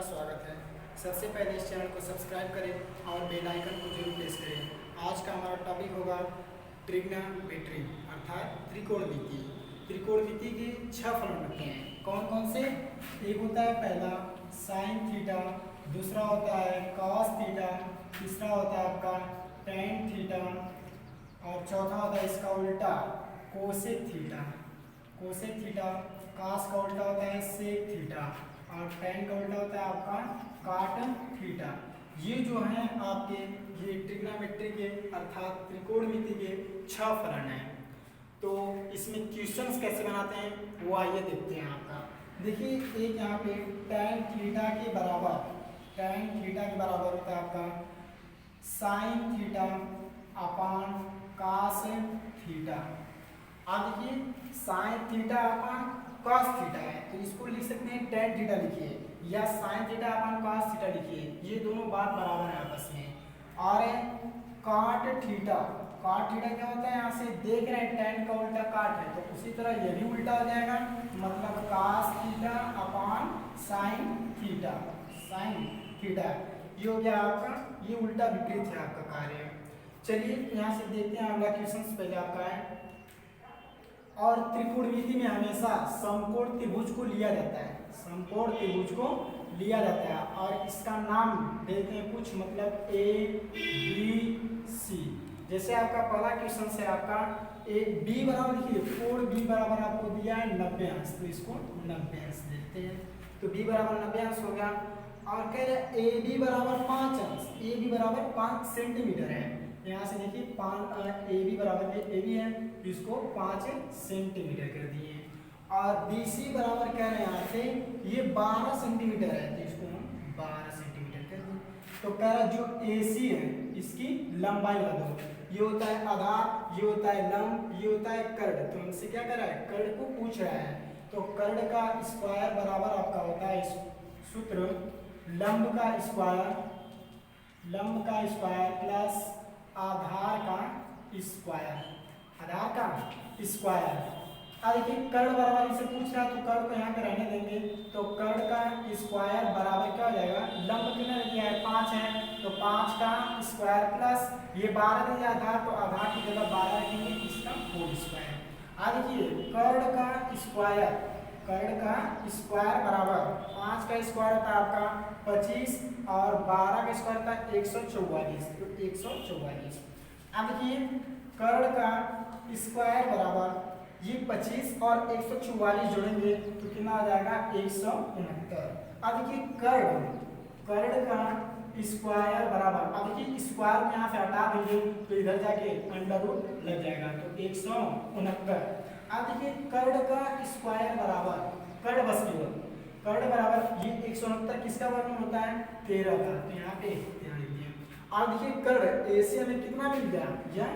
स्वागत है। सबसे पहले इस चैनल को सब्सक्राइब करें और बेल आइकन को जरूर प्रेस करें। आज का हमारा टॉपिक होगा ट्रिग्नोमेट्री अर्थात त्रिकोणमिति। त्रिकोणमिति के 6 फलन होते हैं। कौन कौन से? एक होता है पहला साइन थीटा, दूसरा होता है कॉस थीटा, तीसरा होता है आपका टेन थीटा और चौथा होता है इसका उल्टा cosec theta. Cosec theta, cos का उल्टा होता है सेक थीटा और टेन का उल्टा होता है आपका काट थीटा। ये जो है आपके ये ट्रिग्नोमेट्री के अर्थात त्रिकोणमिति के 6 फलन हैं। तो इसमें क्वेश्चंस कैसे बनाते हैं वो आइए देखते हैं। आपका देखिए एक यहाँ पे टेन थीटा के बराबर होता है आपका sine theta upon cos theta. अब देखिए sine theta upon cos theta है तो इसको लिख सकते हैं टेन थीटा लिखिए या sine theta upon cos theta लिखिए, ये दोनों बात बराबर है आपस में। और काट थीटा क्या होता है? यहाँ से देख रहे हैं टेन का उल्टा काट है तो उसी तरह ये भी उल्टा हो जाएगा, मतलब cos theta upon sine theta. ये हो गया आपका, ये उल्टा विपरीत है आपका कार्य। चलिए यहाँ से देखते हैं अगला क्वेश्चन पहले आपका है। और त्रिकोणमिति में हमेशा समकोण त्रिभुज को लिया जाता है और इसका नाम देते हैं कुछ, मतलब ए बी सी। जैसे आपका पहला क्वेश्चन है आपका ए बी बराबर लिखिए 4b बराबर आपको दिया है 90 अंश, तो इसको 90 अंश देते हैं। तो b बराबर 90 अंश हो गया। और कह रहे ए बी बराबर 5 अंश, ए बी बराबर 5 सेंटीमीटर है। यहाँ से देखिए ए बी बराबर ए बी है, इसको 5 सेंटीमीटर कर दिए। और बी सी बराबर कह रहे हैं यहाँ से ये 12 सेंटीमीटर है तो इसको हम 12 सेंटीमीटर कर दिए। तो कह रहा जो ए सी है इसकी लंबाई बता दो। ये होता है आधार, ये होता है लंब, ये होता है कर्ण। तो हमसे क्या कर रहा है? कर्ण को पूछ रहा है। तो कर्ण का स्क्वायर बराबर आपका होता है सूत्र लंब का स्क्वायर प्लस आधार का स्क्वायर। अब देखिए कर्ण बराबर इसे पूछ रहा है तो कर्ण को यहाँ पे रहने देंगे। तो कर्ण का स्क्वायर बराबर क्या हो जाएगा? लंब कितना दिया है? 5 है तो 5 का स्क्वायर प्लस ये 12 दिया आधार, तो आधार की जगह 12 रखेंगे, इसका होल स्क्वायर। अब देखिए कर्ण का स्क्वायर बराबर 5 का स्क्वायर होता है आपका 25 और 12 का स्क्वायर होता है 144, तो 144। अब देखिए कर्ण का स्क्वायर बराबर ये 25 और 144 जोड़ेंगे तो कितना आ जाएगा? 169। अब देखिए कर्ण का स्क्वायर बराबर, अब देखिए स्क्वायर में यहाँ से हटा देंगे तो इधर जाके अंडर रूट लग जाएगा तो 169। अब देखिए कर्ण का स्क्वायर बराबर कर्ण बराबर ये 169 किसका वर्गमूल होता है? 13 का, तो यहाँ पे 13 लिख दिया। अब देखिए कर्ण ए से हमें कितना मिल गया? यह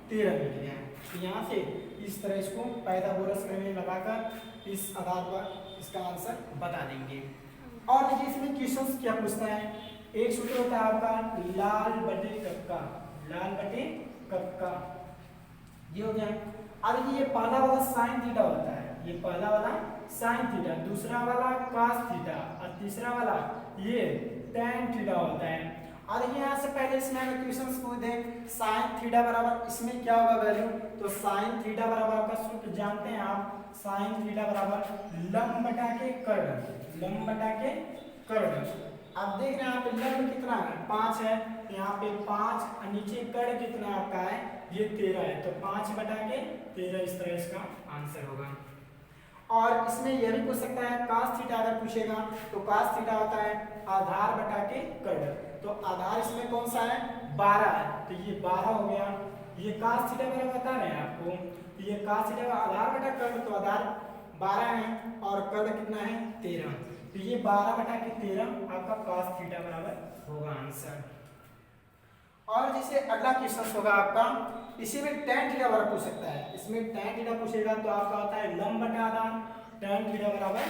13 मिल गया। तो यहाँ से इस तरह इसको पाइथागोरस प्रमेय लगाकर इस आधार पर इसका आंसर बता देंगे। और देखिए इसमें क्वेश्चंस क्या पूछता है? एक सूत्र होता है आपका लाल बटे कक्का, ये हो गया। अब देखिए ये पहला वाला साइन थीटा होता है, ये पहला वाला साइन थीटा, दूसरा वाला कॉस थीटा और तीसरा वाला ये टेन थीटा होता है। और देखिए यहाँ से पहले इसमें अगर क्वेश्चंस पूछे साइन थीटा बराबर इसमें क्या होगा वैल्यू? तो साइन थीटा बराबर आपका सूत्र जानते हैं आप, साइन थीटा बराबर लंब बटा के कर्ण। अब देख रहे हैं यहाँ पे लंब कितना है? 5 है, यहाँ पे 5, नीचे कर्ण कितना आपका है? ये 13 है, तो 5 बटा के 13 इस तरह इसका आंसर होगा। और इसमें यह भी पूछ सकता है cos थीटा अगर पूछेगा तो cos थीटा होता है आधार बटा के कर्ण। तो आधार इसमें कौन सा है? 12 है, तो ये 12 हो गया। ये cos थीटा मेरा बता रहे हैं आपको, तो ये cos थीटा का आधार बटा कर्ण, तो आधार 12 है और कर्ण कितना है? 13, तो ये 12 बटा के 13 आपका cos थीटा बराबर होगा आंसर। और जैसे अगला क्वेश्चन होगा आपका, इसी में tan थीटा बराबर पूछ सकता है। इसमें tan थीटा पूछेगा तो आपका होता है लंब बटा आधार, tan थीटा बराबर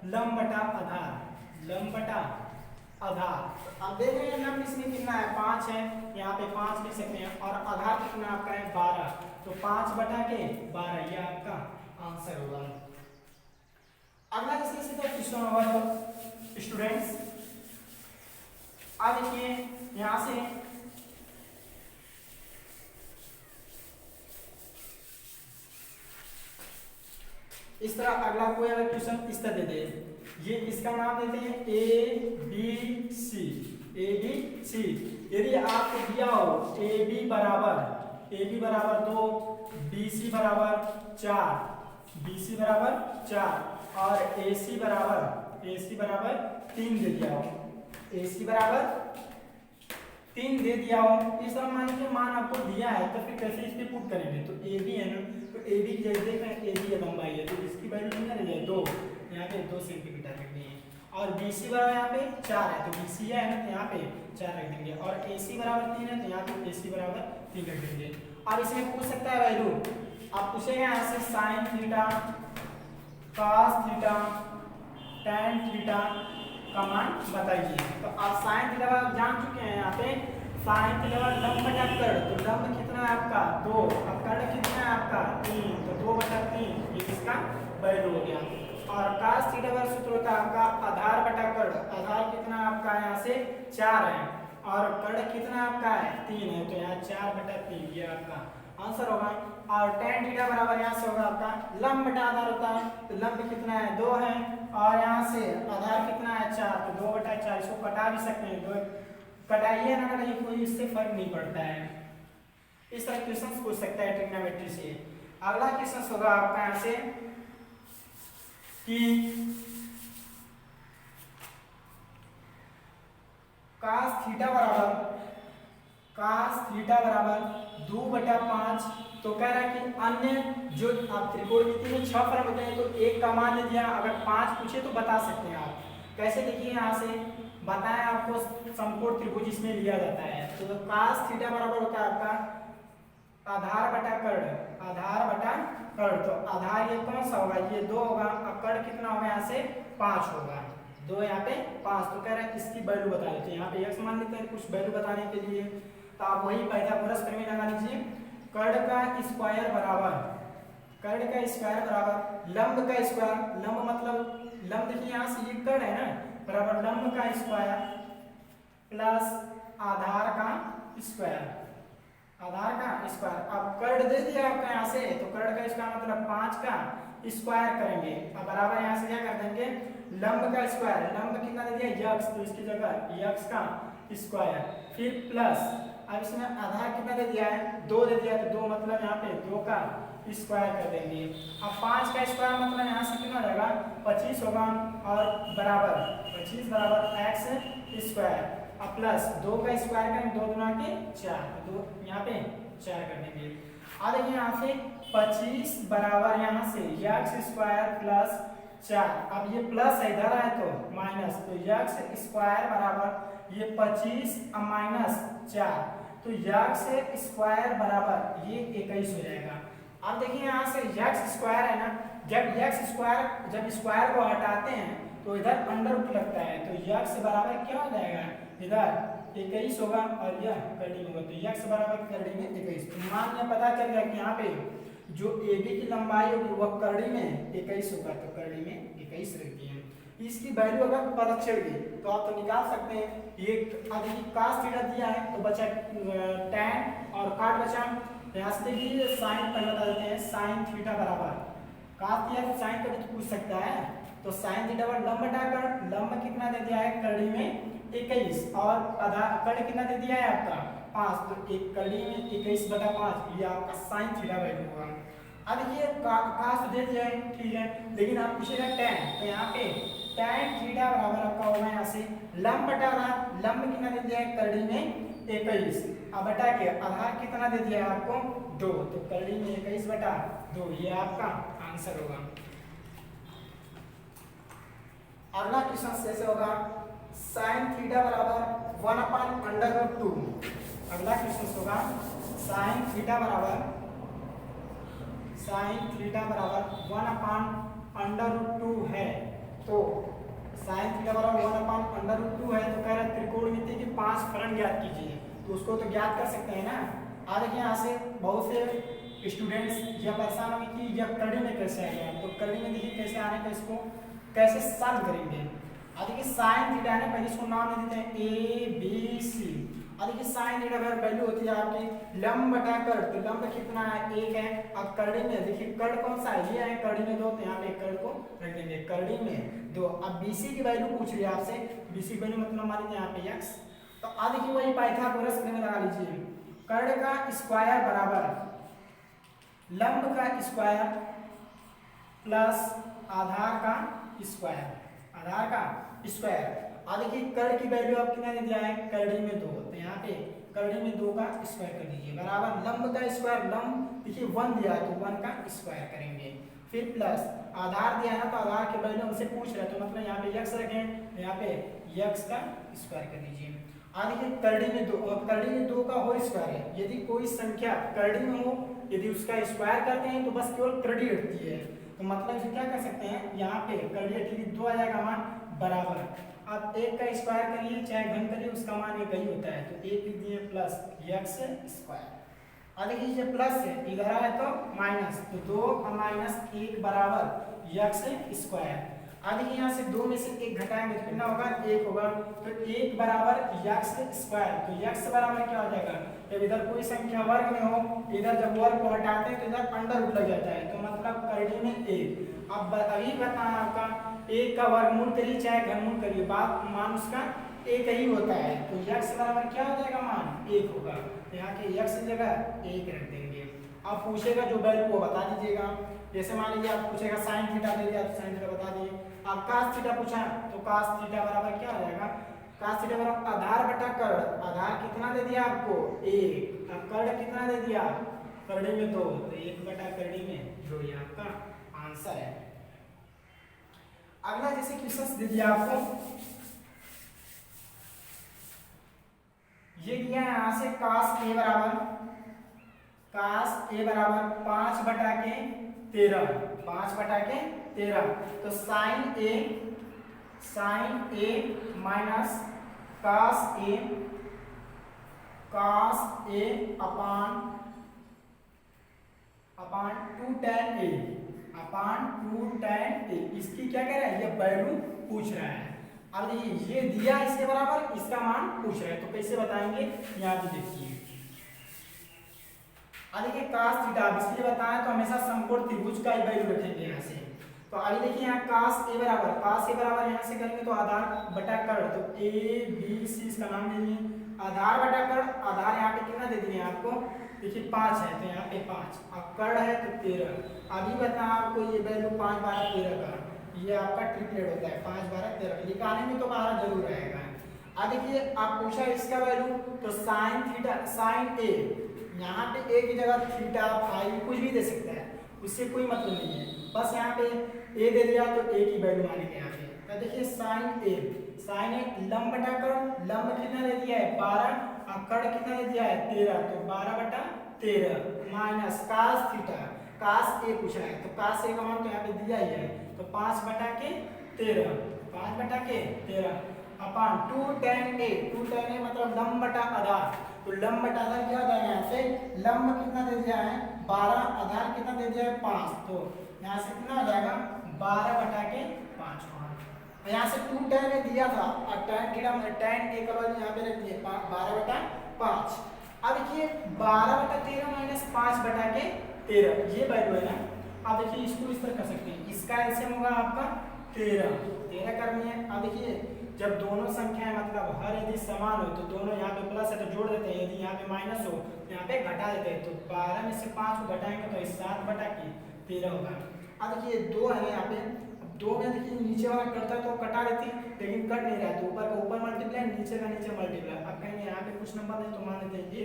लंब बटा आधार। अब देख रहे हैं लंब इसमें कितना है? 5 है, यहाँ पे 5 लिख सकते हैं और आधार कितना आपका है? 12, तो 5 बटा के 12 ये आपका आंसर होगा। अगला जैसे सीधा क्वेश्चन होगा तो स्टूडेंट्स अब देखिए यहाँ से इस तरह अगला कोई अगर क्वेश्चन इस तरह दे दे, ये इसका नाम देते हैं A B C, A B C. यदि आपको दिया हो ए बी बराबर 2, बी सी बराबर 4, बी सी बराबर 4 और ए सी बराबर 3 दे दिया हो, ए सी बराबर 3 दे दिया हो, इस तरह मान लीजिए मान आपको दिया है तो फिर कैसे इसके पुट करेंगे, तो ए बी है ना, तो ए बी की जगह देख रहे हैं ए बी लंबाई है तो इसकी वैल्यू कितना रह जाए 2, यहाँ पे 2 सेंटीमीटर रखनी है। और बी सी बराबर यहाँ पे 4 है तो बी सी है ना, तो यहाँ पे 4 रख देंगे और ए सी बराबर 3 है तो यहाँ पे ए सी बराबर 3 रख देंगे। अब इसमें पूछ सकता है वैल्यू, आप पूछेंगे यहाँ से sine theta, cos theta, tan theta का मान बताइए। तो आप साइन थीटा जान चुके हैं, यहाँ पे साइन थीटा लंब बटा कर्ण, तो लंब कितना है आपका 2, अब कर्ण कितना है आपका 3, तो 2/3 ये इसका वैल्यू हो गया। और cos थीटा का सूत्र होता है आपका आधार बटा कर्ण, आधार कितना आपका यहाँ से 4 है और कर्ण कितना आपका है 3 है, तो यहाँ 4/3 ये आपका आंसर होगा। और tan थीटा बराबर यहाँ से होगा आपका लंब बटा आधार होता है, तो लंब कितना है 2 है और यहाँ से आधार कितना है 4, तो 2/4, इसको कटा भी सकते हैं, 2 कटाइए ना कटाइए कोई इससे फर्क नहीं पड़ता है। इस तरह क्वेश्चन पूछ सकता है ट्रिग्नोमेट्री से। अगला क्वेश्चन होगा आपका यहाँ से कि cos थीटा बराबर 2/5, तो कह रहा है कि अन्य जो आप त्रिकोणमिति में 6 फलन होते हैं तो एक का मान दिया, अगर 5 पूछे तो बता सकते हैं आप कैसे। देखिए यहाँ से बताएं आपको समकोण त्रिभुज इसमें लिया जाता है, तो cos थीटा बराबर होता है आपका आधार बटा कर्ण, तो आधार ये कौन सा होगा, ये 2 होगा और कर्ण कितना होगा यहाँ से 5 होगा, 2 यहाँ पे 5, तो कह रहे हैं इसकी वैल्यू बता देते हैं। यहाँ पे x मान लेते हैं कुछ वैल्यू बताने के लिए, तो आप वही पाइथागोरस प्रमेय लगा लीजिए। कर्ण का स्क्वायर बराबर लंब का स्क्वायर, लंब मतलब लंब देखिए यहाँ से ये कर्ण है ना, बराबर लंब का स्क्वायर प्लस आधार का स्क्वायर। अब कर्ण दे दिया आपका यहाँ से, तो कर्ण का स्क्वायर मतलब 5 का स्क्वायर करेंगे, अब बराबर यहाँ से क्या कर देंगे लंब का स्क्वायर, लंब कितना दे दिया x, तो इसकी जगह x का स्क्वायर, फिर प्लस अब इसमें आधार कितना दे दिया है 2 दे दिया, तो 2 मतलब यहाँ पे 2 का स्क्वायर कर देंगे। अब 5 का स्क्वायर मतलब यहाँ से कितना रहेगा 25 होगा और बराबर 25 बराबर x स्क्वायर, अब प्लस 2 का स्क्वायर करेंगे 2 दूना के 4, तो यहाँ पे 4 कर देंगे। अब देखिए यहाँ से 25 बराबर यहाँ से x स्क्वायर प्लस 4, अब ये प्लस है इधर है तो माइनस, तो x स्क्वायर बराबर ये 25 अब माइनस 4, तो x स्क्वायर बराबर ये 21 हो जाएगा। अब देखिए यहाँ से x स्क्वायर है ना, जब स्क्वायर को हटाते हैं तो इधर अंडर रूट लगता है, तो x बराबर क्या हो जाएगा इधर 21 होगा और यह करड़ी होगा, तो x बराबर करड़ी में 21। तो मान लिया पता चल गया कि यहाँ पे जो AB की लंबाई होगी वह करड़ी में 21 होगा, तो करड़ी में 21 रहती है। इसकी वैल्यू अगर पता चल गई तो आप तो निकाल सकते हैं। ये देखिए cos थीटा दिया है तो बचा tan और काट बचा, यहाँ से देखिए साइन पहले बता देते हैं, साइन थीटा बराबर cos दिया तो साइन का भी तो पूछ सकता है, तो साइन थीटा बराबर लंब बटा कर्ण, लंब कितना दे दिया है करड़ी में 21 और आधार कर्ण कितना दे दिया है आपका 5, तो एक करड़ी में 21/5 ये आपका साइन थीटा वैल्यू होगा। अब देखिए cos दे दिया है ठीक है, लेकिन आप पूछेगा tan, तो यहाँ पे tan थीटा बराबर आपका होगा यहाँ से लंब बटा लंब कितना दे दिया है करड़ी में 21, अब बटा के आधार कितना दे दिया है आपको 2, तो करड़ी में 21/2 ये आपका आंसर होगा। अगला क्वेश्चन कैसे होगा, साइन थीटा बराबर 1/√2। अगला क्वेश्चन होगा साइन थीटा बराबर 1/√2 है, तो साइन थीटा बराबर 1/√2 है, तो कह रहा है त्रिकोणमिति के 5 फलन ज्ञात कीजिए, तो उसको तो ज्ञात कर सकते हैं ना। आ देखिए यहाँ से बहुत से स्टूडेंट्स यह परेशान होंगे कि यह करड़ी में कैसे आएगा, तो करड़ी में देखिए कैसे आने का, इसको कैसे सॉल्व करेंगे। अब देखिए साइन थीटा है ना, पहले इसको नाम दे देते हैं ए बी सी। अब देखिए साइन थीटा का वैल्यू होती है आपकी लंब बटा कर्ण, तो लंब कितना है 1 है। अब कर्णी में देखिए कर्ण कौन सा है, ये है कर्णी में 2, तो यहाँ पे कर्ण को रख देंगे कर्णी में 2। अब बीसी की वैल्यू पूछ रही है आपसे, बीसी की वैल्यू मतलब मान लीजिए यहाँ पे x। तो अब देखिए वही पाइथागोरस में लगा लीजिए, कर्ण का स्क्वायर बराबर लंब का स्क्वायर प्लस आधार का स्क्वायर, आधार का स्क्वायर। अब देखिए कर्ण की वैल्यू आप कितना दे दिया है, कर्णी में 2, तो यहाँ पे कर्णी में 2 का स्क्वायर कर दीजिए बराबर लंब का स्क्वायर, लंब देखिए 1 दिया है तो 1 का स्क्वायर करेंगे, फिर प्लस आधार दिया है ना, तो आधार की वैल्यू हमसे पूछ रहा है तो मतलब यहाँ पे x रखें, तो यहाँ पे x का स्क्वायर कर दीजिए। अब देखिए कर्णी में 2, और कर्णी में 2 का होल स्क्वायर है, यदि कोई संख्या कर्णी में हो यदि उसका स्क्वायर करते हैं तो बस केवल कर्णी हटती है, तो मतलब इसे क्या कर सकते हैं, यहाँ पे कर्णी हटेगी 2 आ जाएगा मान बराबर। अब 1 का स्क्वायर करिए चाहे घन करिए उसका मान एक ही होता है, तो 1 लिख दिए प्लस x स्क्वायर। अब देखिए ये प्लस है इधर आए तो माइनस, तो 2 और माइनस 1 बराबर x स्क्वायर। अब देखिए यहाँ से 2 में से 1 घटाएंगे तो कितना होगा 1 होगा, तो 1 बराबर x स्क्वायर। तो x बराबर क्या हो जाएगा, जब इधर कोई संख्या वर्ग में हो, इधर जब वर्ग को हटाते हैं तो इधर अंडर रूट लग जाता है, तो मतलब कर्णी में 1। अब अभी बताया आपका 1 का वर्गमूल करिए चाहे घनमूल करिए, बात मान उसका एक ही होता है, तो x बराबर क्या हो जाएगा मान 1 होगा, तो यहाँ के x की जगह 1 रख देंगे। अब पूछेगा जो वैल्यू वो बता दीजिएगा, जैसे मान लीजिए आप पूछेगा साइन थीटा दे दिया तो साइन थीटा बता दिए। अब cos थीटा पूछा तो cos थीटा बराबर क्या हो जाएगा, cos थीटा बराबर आधार बटा कर्ण, आधार कितना दे दिया आपको 1, अब कर्ण कितना दे दिया कर्णी में 2, तो 1 बटा कर्णी में 2, ये आपका आंसर है। अगला जैसे क्वेश्चन दे दिया आपको, ये दिया है यहाँ से cos a बराबर 5 बटा के 13, 5 बटा के 13, तो sin a minus cos a upon 2 tan a, upon 2 tan a, इसकी क्या कह रहा है, ये वैल्यू पूछ रहा है। अब देखिए ये दिया इसके बराबर, इसका मान पूछ रहा है, तो कैसे बताएंगे यहाँ पे देखिए। अब देखिए cos थीटा इसलिए बताया तो हमेशा समकोण त्रिभुज का ही वैल्यू रखेंगे यहाँ से। तो अभी देखिए यहाँ cos a बराबर यहाँ से करेंगे तो आधार बटा कर्ण, तो a b c इसका नाम दे दिए, आधार बटा कर्ण, आधार यहाँ पे कितना दे दिए आपको, देखिए 5 है तो यहाँ पे 5, अब कर्ण है तो 13। अभी बताया आपको ये वैल्यू 5 12 13 का, ये आपका ट्रिपलेट होता है 5 12 13, निकालने में तो 12 जरूर रहेगा। अब देखिए आप पूछा इसका वैल्यू, तो साइन थीटा साइन ए, यहाँ पे ए की जगह थीटा फाई कुछ भी दे सकता है, उससे कोई मतलब नहीं है, बस यहाँ पे ए दे दिया तो ए की वैल्यू मानेंगे यहाँ पे। तो देखिए साइन ए लंब बटा कर्ण, लंब कितना दे दिया है 12 और कर्ण कितना दे दिया है 13, तो 12 बटा 13 माइनस cos थीटा, cos ए पूछा है तो cos ए का मान तो यहाँ पे दिया ही है, तो 5 बटा के 13, 5 बटा के 13 अपान 2 tan a, 2 tan a मतलब लंब बटा आधार, तो लंब बटा आधार क्या हो जाएगा, यहाँ से लंब कितना दे दिया है 12, आधार कितना दे दिया है 5, तो यहाँ से कितना हो जाएगा 12 बटा के 5 होगा। यहाँ से 2 tan a दिया था और tan थीटा tan a का वैल्यू यहाँ पे रख दिए 12 बटा 5। अब देखिए 12 बटा 13 माइनस 5 बटा के 13 ये वैल्यू है ना। अब देखिए इसको इस तरह कर सकते हैं, इसका एलसीएम होगा आपका 13 करनी है। अब देखिए जब दोनों संख्याएं मतलब हर यदि समान हो तो दोनों यहाँ पे प्लस है तो जोड़ देते हैं, यदि यहाँ पे माइनस हो तो यहाँ पे घटा देते हैं, तो 12 में से 5 को घटाएंगे तो 7 बटा के 13 होगा। अब देखिए 2 है यहाँ पे, अब 2 में देखिए नीचे वाला कटता तो कटा देती लेकिन कट नहीं रहा, तो ऊपर का ऊपर मल्टीप्लाई नीचे का नीचे मल्टीप्लाई। अब कहेंगे यहाँ पे कुछ नंबर नहीं तो मान लेते हैं ये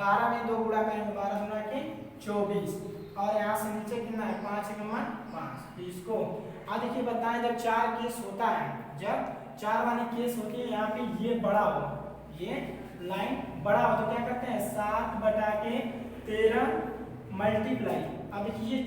12 में 2 गुणा करेंगे, 12 गुणा के 24 और यहाँ से नीचे कितना है 5 का मान 5, इसको। अब देखिए बताएं जब 4 केस होता है, जब 4 वाली केस होती है यहाँ पे ये बड़ा हो, ये लाइन बड़ा हो तो क्या करते हैं 7 बटा के 13 मल्टीप्लाई। अब देखिए